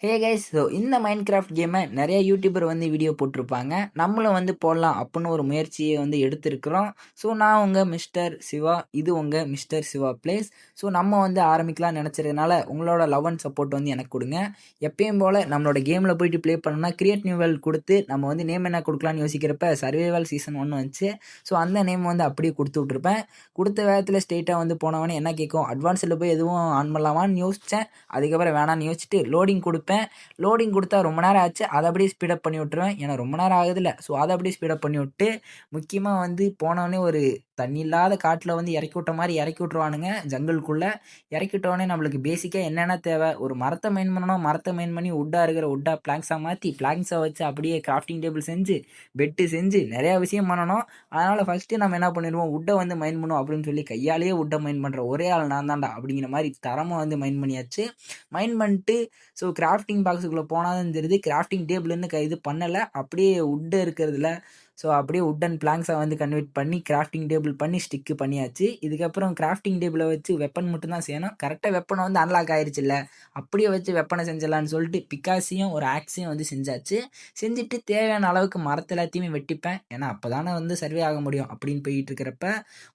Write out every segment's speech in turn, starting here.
Hey guys, so இந்த Minecraft கேமை நிறைய யூடியூபர் வந்து வீடியோ போட்டிருப்பாங்க. நம்மளும் வந்து போடலாம் அப்படின்னு ஒரு முயற்சியை வந்து எடுத்திருக்கிறோம். ஸோ நான் உங்கள் மிஸ்டர் சிவா, இது உங்கள் மிஸ்டர் சிவா பிளேஸ். ஸோ நம்ம வந்து ஆரம்பிக்கலாம் நினச்சதுனால உங்களோட லவ் அண்ட் சப்போர்ட் வந்து எனக்கு கொடுங்க. எப்பயும் போல் நம்மளோட கேமில் போயிட்டு ப்ளே பண்ணோம்னா கிரியேட் நியூ வேர்ல்ட் கொடுத்து நம்ம வந்து நேம் என்ன கொடுக்கலான்னு யோசிக்கிறப்ப சர்வைவல் சீசன் 1 வந்துச்சு. ஸோ அந்த நேம் வந்து அப்படியே கொடுத்து விட்ருப்பேன். கொடுத்த வேகத்தில் ஸ்ட்ரெயிட்டாக வந்து போனவனே என்ன கேட்கும், அட்வான்ஸில் போய் எதுவும் ஆன் பண்ணலாமான்னு யோசித்தேன். அதுக்கப்புறம் வேணான்னு யோசிச்சுட்டு லோடிங் கொடுப்பேன். லோடிங் கொடுத்தா ரொம்ப நேரம் ஆச்சு, அதை அப்படியே ஸ்பீடப் பண்ணி விட்டுருவேன். ஏன்னா ரொம்ப நேரம் ஆகுதுல்ல, ஸோ அதை அப்படியே ஸ்பீடப் பண்ணி விட்டு முக்கியமாக வந்து போனவொடனே ஒரு தண்ணி இல்லாத காட்டில் வந்து இறக்கி விட்ட மாதிரி இறக்கி விட்ருவானுங்க. ஜங்கிள்குள்ளே இறக்கி விட்டோடனே நம்மளுக்கு பேசிக்காக என்னென்ன தேவை, ஒரு மரத்தை மைன் பண்ணணும். மரத்தை மைன் பண்ணி உட்டாக இருக்கிற உட்டாக பிளாங்க்ஸாக மாற்றி பிளாங்க்ஸை வச்சு அப்படியே கிராஃப்டிங் டேபிள் செஞ்சு பெட்டு செஞ்சு நிறையா விஷயம் பண்ணணும். அதனால் ஃபஸ்ட்டு நம்ம என்ன பண்ணிடுவோம், உட்டை வந்து மைன் பண்ணுவோம் அப்படின்னு சொல்லி கையாலேயே உட்டை மைன் பண்ணுற ஒரே ஆள் நான் தான்டா அப்படிங்கிற மாதிரி தரமாக வந்து மைன் பண்ணியாச்சு. மைன் பண்ணிட்டு ஸோ கிராஃப்டிங் பாக்ஸுக்குள்ளே போனால் தான் தெரியுது கிராஃப்டிங் டேபிள்னு இது பண்ணலை. அப்படியே உட்டு இருக்கிறதுல ஸோ அப்படியே உட் அண்ட் பிளாங்க்ஸை வந்து கன்வெர்ட் பண்ணி கிராஃப்டிங் டேபிள் பண்ணி ஸ்டிக்கு பண்ணியாச்சு. இதுக்கப்புறம் கிராஃப்டிங் டேபிளை வச்சு வெப்பன் மட்டும் தான் செய்யணும். கரெக்டாக வெப்பனை வந்து அன்லாக் ஆயிடுச்சு இல்லை, அப்படியே வச்சு வெப்பனை செஞ்சிடலான்னு சொல்லிட்டு பிக்காசியும் ஒரு ஆக்ஸையும் வந்து செஞ்சாச்சு. செஞ்சுட்டு தேவையான அளவுக்கு மரத்தை எல்லாத்தையுமே வெட்டிப்பேன். ஏன்னா அப்போ தானே வந்து சர்வே ஆக முடியும் அப்படின்னு போயிட்டு இருக்கிறப்ப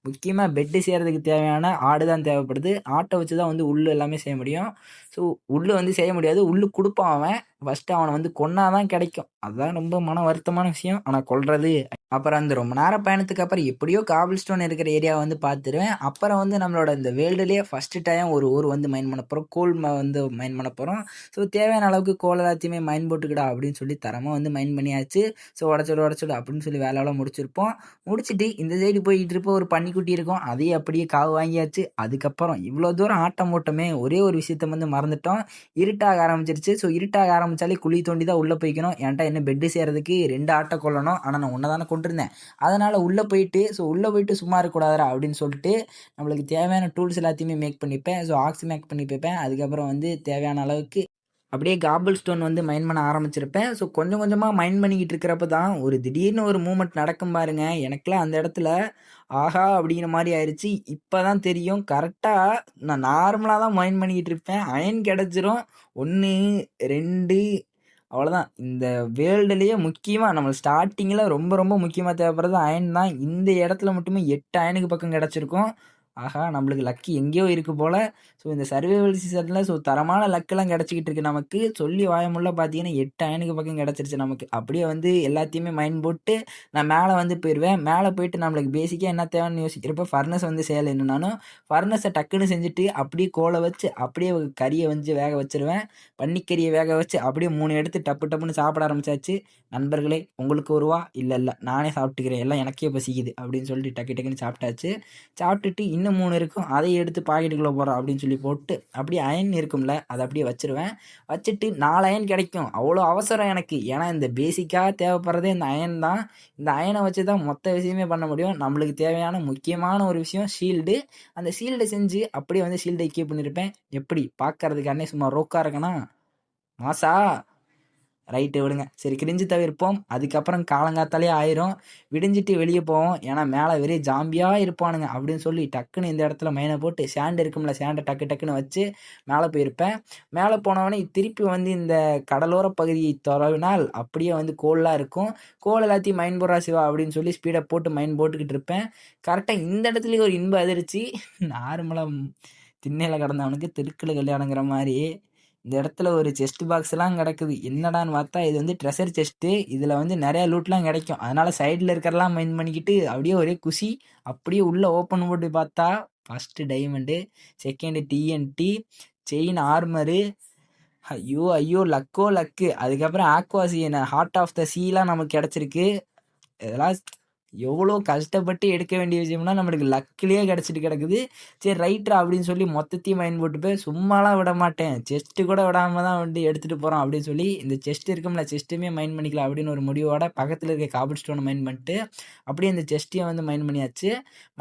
முக்கியமாக பெட்டு செய்கிறதுக்கு தேவையான ஆடு தான் தேவைப்படுது. ஆட்டை வச்சு தான் வந்து உள்ளு எல்லாமே செய்ய முடியும். ஸோ உள்ளு வந்து செய்ய முடியாது, உள்ளு கொடுப்பான் அவன். ஃபஸ்ட்டு அவனை வந்து கொன்னாதான் கிடைக்கும். அதுதான் ரொம்ப மன வருத்தமான விஷயம். ஆனால் கொல்றது அப்புறம் அந்த ரொம்ப நேரம் பயணத்துக்கு அப்புறம் எப்படியோ காபிள் ஸ்டோன் இருக்கிற ஏரியாவை வந்து பார்த்துருவேன். அப்புறம் வந்து நம்மளோட இந்த வேர்ல்டுலேயே ஃபஸ்ட்டு டைம் ஒரு ஊர் வந்து மைன் பண்ண போகிறோம். கோல் வந்து மைன் பண்ண போகிறோம். ஸோ தேவையான அளவுக்கு கோல் எல்லாத்தையுமே மைன் போட்டுக்கிடா அப்படின்னு சொல்லி தரமாக வந்து மைன் பண்ணியாச்சு. ஸோ உடச்சுடு அப்படின்னு சொல்லி வேலையெல்லாம் முடிச்சிருப்போம். முடிச்சுட்டு இந்த சைடு போயிட்டு இருப்போம், ஒரு பன்னிக்குட்டி இருக்கும், அதையும் அப்படியே காவு வாங்கியாச்சு. அதுக்கப்புறம் இவ்வளோ தூரம் ஆட்டம் போட்டோமே, ஒரே ஒரு விஷயத்த வந்து மறந்துட்டோம். இருட்டாக ஆரம்பிச்சிருச்சு. ஸோ இருட்டாக ஆரம்பித்தாலே குழி தோண்டி தான் உள்ளே போய்க்கணும். என்கிட்ட என்ன பெட்டு செய்கிறதுக்கு 2 ஆட்டை கொல்லணும். ஆனால் நான் ஒன்றை தானே கொண்டிருந்தேன். அதனால் உள்ளே போயிட்டு சும்மா இருக்கக்கூடாதா அப்படின்னு சொல்லிட்டு நம்மளுக்கு தேவையான டூல்ஸ் எல்லாத்தையுமே மேக் பண்ணிப்பேன். ஸோ ஆக்ஸ் மேக் பண்ணி வைப்பேன். அதுக்கப்புறம் வந்து தேவையான அளவுக்கு அப்படியே காபிள் ஸ்டோன் வந்து மைன் பண்ண ஆரம்பிச்சிருப்பேன். ஸோ கொஞ்சம் கொஞ்சமாக மைன் பண்ணிக்கிட்டு இருக்கிறப்ப தான் ஒரு திடீர்னு ஒரு மூமெண்ட் நடக்கும் பாருங்க. எனக்குலாம் அந்த இடத்துல ஆஹா அப்படிங்கிற மாதிரி ஆயிடுச்சு. இப்போ தான் தெரியும், கரெக்டாக நான் நார்மலாக தான் மைன் பண்ணிக்கிட்டு இருப்பேன். அயன் கிடச்சிரும். 1 2 அவ்வளோதான். இந்த வேர்ல்டுலேயே முக்கியமாக நம்ம ஸ்டார்டிங்கில் ரொம்ப ரொம்ப முக்கியமாக தேவைப்படுறது அயன் தான். இந்த இடத்துல மட்டுமே 8 அயனுக்கு பக்கம் கிடச்சிருக்கும். ஆஹா, நம்மளுக்கு லக்கு எங்கேயோ இருக்குது போல். ஸோ இந்த சர்வைவல் சீசனில் ஸோ தரமான லக்கெல்லாம் கிடச்சிக்கிட்டு இருக்குது நமக்கு. சொல்லி வாயமுள்ள பார்த்தீங்கன்னா 8 அயனுக்கு பக்கம் கிடச்சிருச்சு நமக்கு. அப்படியே வந்து எல்லாத்தையுமே மைன் போட்டு நான் மேலே வந்து போயிடுவேன். மேலே போயிட்டு நம்மளுக்கு பேசிக்காக என்ன தேவைன்னு யோசிக்கிறப்ப ஃபர்னஸ் வந்து செய்யலை. என்னன்னாலும் ஃபர்னஸை டக்குன்னு செஞ்சுட்டு அப்படியே கோலை வச்சு அப்படியே கறியை வந்து வேக வச்சிருவேன். பன்னிக்கறியை வேக வச்சு அப்படியே 3 எடுத்து டப்பு டப்புன்னு சாப்பிட ஆரம்பிச்சாச்சு. நண்பர்களே, உங்களுக்கு ஒரு ரூபா இல்லை நானே சாப்பிட்டுக்கிறேன், எல்லாம் எனக்கே பசிக்குது அப்படின்னு சொல்லிட்டு டக்கு டக்குன்னு சாப்பிட்டாச்சு. சாப்பிட்டுட்டு இன்னும் 3 இருக்கும், அதை எடுத்து பாக்கெட்டுக்குள்ளே போகிறோம் அப்படின்னு சொல்லி போட்டு அப்படியே அயன் இருக்கும்ல, அதை அப்படியே வச்சுருவேன். வச்சுட்டு 4 அயன் கிடைக்கும். அவ்வளோ அவசரம் எனக்கு, ஏன்னா இந்த பேசிக்காக தேவைப்படுறதே இந்த அயன் தான். இந்த அயனை வச்சு தான் மொத்த விஷயமே பண்ண முடியும். நம்மளுக்கு தேவையான முக்கியமான ஒரு விஷயம் ஷீல்டு. அந்த ஷீல்டை செஞ்சு அப்படியே வந்து ஷீல்டை கீப் பண்ணியிருப்பேன். எப்படி பார்க்கறதுக்கு அண்ணே சும்மா ரோக்கா இருக்கனா மாசா? ரைட்டு விடுங்க, சரி கிரிஞ்சு தவிர்ப்போம். அதுக்கப்புறம் காலங்காத்தாலே ஆயிரும், விடிஞ்சிட்டு வெளியே போவோம். ஏன்னா மேலே வெறே ஜாம்பியாக இருப்பானுங்க அப்படின்னு சொல்லி டக்குன்னு இந்த இடத்துல மைனை போட்டு சேண்டு இருக்கும்ல, சேண்டை டக்குன்னு வச்சு மேலே போயிருப்பேன். மேலே போனவொடனே திருப்பி வந்து இந்த கடலோர பகுதியை தொலைவினால் அப்படியே வந்து கோல்லாம் இருக்கும். கோல் எல்லாத்தையும் மைன் போடுறா சிவா அப்படின்னு சொல்லி ஸ்பீடை போட்டு மைன் போட்டுக்கிட்டு இருப்பேன். கரெக்டாக இந்த இடத்துலையும் ஒரு இன்ப அதிர்ச்சி. நார்மலாக திண்ணையில் கிடந்தவனுக்கு தெருக்கில் கல்யாணங்கிற மாதிரி இந்த இடத்துல ஒரு செஸ்ட் பாக்ஸ்லாம் கிடக்குது. என்னடான்னு பார்த்தா இது வந்து ட்ரெஷர் செஸ்ட்டு. இதில் வந்து நிறையா லூட்லாம் கிடைக்கும். அதனால் சைடில் இருக்கிறலாம் மைன் பண்ணிக்கிட்டு அப்படியே ஒரே குஷி. அப்படியே உள்ளே ஓப்பன் போட்டு பார்த்தா first diamond, second TNT, chain armour. ஐயோ ஐயோ, லக்கோ லக்கு. அதுக்கப்புறம் ஆக்வாசியன் ஹார்ட் ஆஃப் த சீலாம் நமக்கு கிடச்சிருக்கு. இதெல்லாம் எவ்வளோ கஷ்டப்பட்டு எடுக்க வேண்டிய விஷயம்னா நம்மளுக்கு லக்கிலேயே கிடச்சிட்டு கிடக்குது. சரி ரைட்ரா அப்படின்னு சொல்லி மொத்தத்தையும் மைன் போட்டு போய் சும்மாலாம் விட மாட்டேன், செஸ்ட்டு கூட விடாமல் தான் வந்து எடுத்துகிட்டு போகிறோம் அப்படின்னு சொல்லி இந்த செஸ்ட் இருக்கும்ல, செஸ்ட்டுமே மைன் பண்ணிக்கலாம் அப்படின்னு ஒரு முடிவோட பக்கத்தில் இருக்க காபிள் ஸ்டோனை மைன் பண்ணிட்டு அப்படியே இந்த செஸ்ட்டையும் வந்து மைன் பண்ணியாச்சு.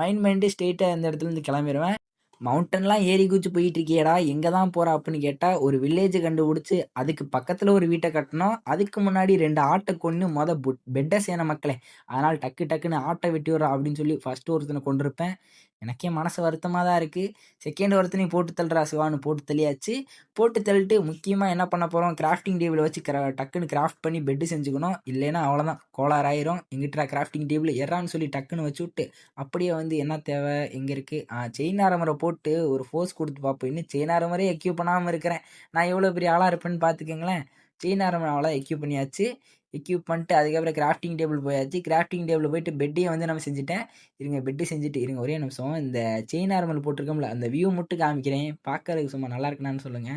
மைன் பண்ணிட்டு ஸ்ட்ரெயிட்டாக இந்த இடத்துலேருந்து கிளம்பிடுவேன். மவுண்டன்லாம் ஏறி குச்சி போயிட்டு இருக்கியடா, எங்கே தான் போகிற அப்படின்னு கேட்டால் ஒரு வில்லேஜை கண்டுபிடிச்சி அதுக்கு பக்கத்தில் ஒரு வீட்டை கட்டணும். அதுக்கு முன்னாடி 2 ஆட்டை கொன்று பெட்டை செய்யணும் மக்களே. அதனால் டக்குன்னு ஆட்டை வெட்டி விட்றா அப்படின்னு சொல்லி ஃபஸ்ட்டு ஒருத்தனை கொண்டிருப்பேன். எனக்கே மனசு வருத்தமா தான் இருக்கு. செகண்ட் ஒருத்தனையும் போட்டு தள்ளுடா சிவான்னு போட்டு தள்ளியாச்சு. போட்டு தள்ளிட்டு முக்கியமா என்ன பண்ண போறோம், கிராஃப்டிங் டேபிள வச்சு டக்குன்னு கிராஃப்ட் பண்ணி பெட் செஞ்சுக்கணும். இல்லைன்னா அவ்வளோதான் கோளாறாயிரும். எங்கிட்றா கிராஃப்டிங் டேபிள் எர்றான்னு சொல்லி டக்குன்னு வச்சுவுட்டு, அப்படியே வந்து என்ன தேவை, எங்க இருக்கு? செயின் ஆரமர போட்டு ஒரு ஃபோர்ஸ் குடுத்து பார்ப்போம். இன்னும் செயின் ஆரமரே எக்யூப் பண்ணாம இருக்கிறேன். நான் எவ்வளோ பெரிய ஆளா இருப்பேன்னு பார்த்துக்கங்களேன். செயின் ஆரமர் அவ்வளோதான் எக்யூப் பண்ணியாச்சு. எக்யூப் பண்ணிட்டு அதுக்கப்புறம் கிராஃப்டிங் டேபிள் போயாச்சு. கிராஃப்டிங் டேபிள் போயிட்டு பெட்டையும் வந்து நம்ம செஞ்சுட்டேன். இருங்க பெட்டு செஞ்சுட்டு இருங்க ஒரே நிமிஷம். இந்த செயின் ஆர்மல் போட்டிருக்கோம்ல, அந்த வியூ மட்டும் காமிக்கிறேன். பார்க்கறதுக்கு சும்மா நல்லா இருக்குனான்னு சொல்லுங்க.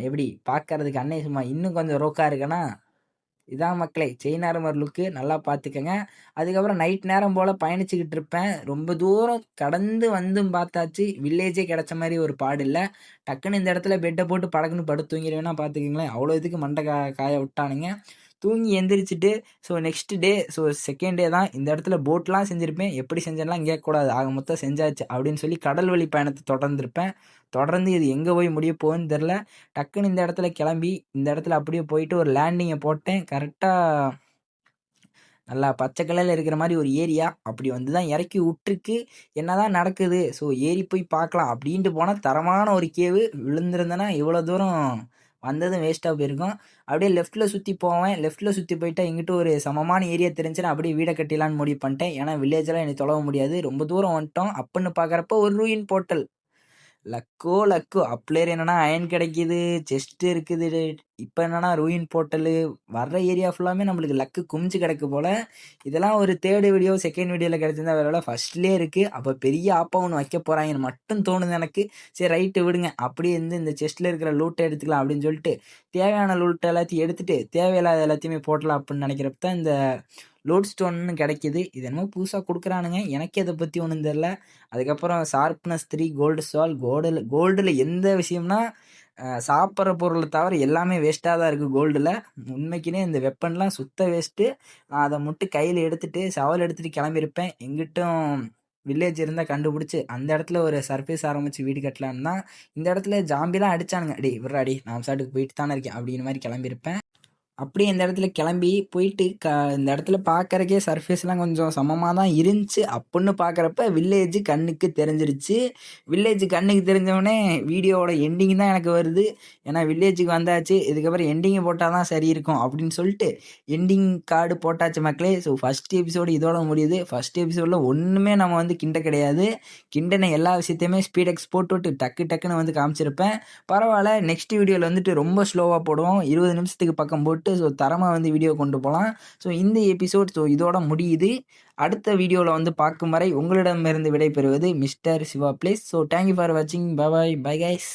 எப்படி பார்க்கறதுக்கு அண்ணே சும்மா இன்னும் கொஞ்சம் ரோக்கா இருக்கேனா? இதான் மக்களே செயின் ஆர்மர் லுக்கு நல்லா பார்த்துக்கங்க. அதுக்கப்புறம் நைட் நேரம் போல் பயணிச்சுக்கிட்டு இருப்பேன். ரொம்ப தூரம் கடந்து வந்தும் பார்த்தாச்சு. வில்லேஜே கிடைச்ச மாதிரி ஒரு பாடு இல்லை. டக்குன்னு இந்த இடத்துல பெட்டை போட்டு படக்குன்னு படுத்து தூங்கிடுவேன்னா பார்த்துக்கிங்களேன். அவ்வளோ இதுக்கு மண்டை காய விட்டானுங்க. தூங்கி எந்திரிச்சிட்டு so next day so second day தான் இந்த இடத்துல போட்லாம் செஞ்சுருப்பேன். எப்படி செஞ்சேன்லாம் கேட்கக்கூடாது. ஆக மொத்தம் செஞ்சாச்சு அப்படின்னு சொல்லி கடல் வழி பயணத்தை தொடர்ந்துருப்பேன். தொடர்ந்து இது எங்கே போய் முடிய போகுதுன்னு தெரில. டக்குன்னு இந்த இடத்துல கிளம்பி இந்த இடத்துல அப்படியே போயிட்டு ஒரு லேண்டிங்கை போட்டேன். கரெக்டாக நல்லா பச்சை கலரில் இருக்கிற மாதிரி ஒரு ஏரியா. அப்படி வந்து தான் இறக்கி விட்டுருக்கு. என்னதான் நடக்குது, ஸோ ஏறி போய் பார்க்கலாம் அப்படின்ட்டு போனால் தரமான ஒரு கேவு. விழுந்திருந்தேன்னா இவ்வளோ தூரம் வந்ததும் வேஸ்ட்டாக போயிருக்கும். அப்படியே லெஃப்ட்டில் சுற்றி போவேன். லெஃப்ட்டில் சுற்றி போயிட்டா எங்கிட்ட ஒரு சமமான ஏரியா தெரிஞ்சுன்னா அப்படியே வீடை கட்டிடலான்னு முடிவு பண்ணிட்டேன். ஏன்னா வில்லேஜெல்லாம் என்னை தொலைவ முடியாது. ரொம்ப தூரம் வந்துட்டோம். அப்புடின்னு பார்க்குறப்ப ஒரு ரூயின் போர்ட்டல். லக்கோ அப்ளேர் என்னன்னா அயன் கிடைக்கிது, செஸ்ட் இருக்குது. இப்போ என்னன்னா ரூயின் போர்ட்டலு. வர்ற ஏரியா ஃபுல்லாமே நம்மளுக்கு லக்கு குமிஞ்சு கிடக்கு போல். இதெல்லாம் ஒரு தேர்டு வீடியோ செகண்ட் வீடியோவில் கிடச்சிருந்தா வேற ஃபர்ஸ்ட்லேயே இருக்குது. அப்போ பெரிய ஆப்பா ஒன்று வைக்க போகிறாங்கன்னு மட்டும் தோணுது எனக்கு. சரி ரைட்டு விடுங்க, அப்படியே இருந்து இந்த செஸ்ட்டில் இருக்கிற லூட்டை எடுத்துக்கலாம் அப்படின்னு சொல்லிட்டு தேவையான லூட்டை எல்லாத்தையும் எடுத்துகிட்டு தேவையில்லாத எல்லாத்தையுமே போட்டலாம் அப்படின்னு நினைக்கிறப்ப தான் இந்த லோட் ஸ்டோன்னு கிடைக்கிது. இது என்னமோ புதுசாக கொடுக்குறானுங்க. எனக்கு அதை பற்றி ஒன்றும் தெரில. அதுக்கப்புறம் ஷார்ப்னஸ் 3 கோல்டு சால். கோல்டில் எந்த விஷயம்னா சாப்பிட்ற பொருளை தவிர எல்லாமே வேஸ்ட்டாக தான் இருக்குது கோல்டில். உண்மைக்குனே இந்த வெப்பன்லாம் சுத்த வேஸ்ட்டு. நான் அதை மட்டும் கையில் எடுத்துகிட்டு சவால் எடுத்துகிட்டு கிளம்பியிருப்பேன். எங்கிட்டும் வில்லேஜ் இருந்தால் கண்டுபிடிச்சி அந்த இடத்துல ஒரு சர்ஃபேஸ் ஆரம்பித்து வீடு கட்டலான்னு தான். இந்த இடத்துல ஜாம்பிலாம் அடித்தானுங்க. விட்றாடி நான் சாட்டுக்கு போயிட்டு தானே இருக்கேன் அப்படின்னு மாதிரி கிளம்பியிருப்பேன். அப்படியே இந்த இடத்துல கிளம்பி போயிட்டு இந்த இடத்துல பார்க்கறக்கே சர்ஃபேஸ்லாம் கொஞ்சம் சமமாக தான் இருந்துச்சு. அப்புடின்னு பார்க்குறப்ப வில்லேஜ் கண்ணுக்கு தெரிஞ்சிருச்சு. வில்லேஜ் கண்ணுக்கு தெரிஞ்சவொடனே வீடியோவோட எண்டிங் தான் எனக்கு வருது. ஏன்னா வில்லேஜுக்கு வந்தாச்சு, இதுக்கப்புறம் எண்டிங்கை போட்டால் தான் சரி இருக்கும் அப்படின்னு சொல்லிட்டு எண்டிங் கார்டு போட்டாச்சு மக்களே. ஸோ ஃபஸ்ட் எபிசோடு இதோட முடியுது. ஃபஸ்ட் எபிசோடில் ஒன்றுமே நம்ம வந்து கிண்ட கிடையாது. கிண்டனை எல்லா விஷயத்தையுமே ஸ்பீடெக்ஸ் போட்டு டக்குன்னு வந்து காமிச்சிருப்பேன். பரவாயில்ல, நெக்ஸ்ட் வீடியோவில் வந்துட்டு ரொம்ப ஸ்லோவாக போடுவோம். 20 நிமிஷத்துக்கு பக்கம் போட்டு ஸோ தரமாக வந்து வீடியோ கொண்டு போகலாம். ஸோ இந்த எபிசோட் ஸோ இதோட முடியுது. அடுத்த வீடியோவில் வந்து பார்க்கும் வரை உங்களிடமிருந்து விடைபெறுவது mister Siva places. So thank you for வாட்சிங். Bye guys.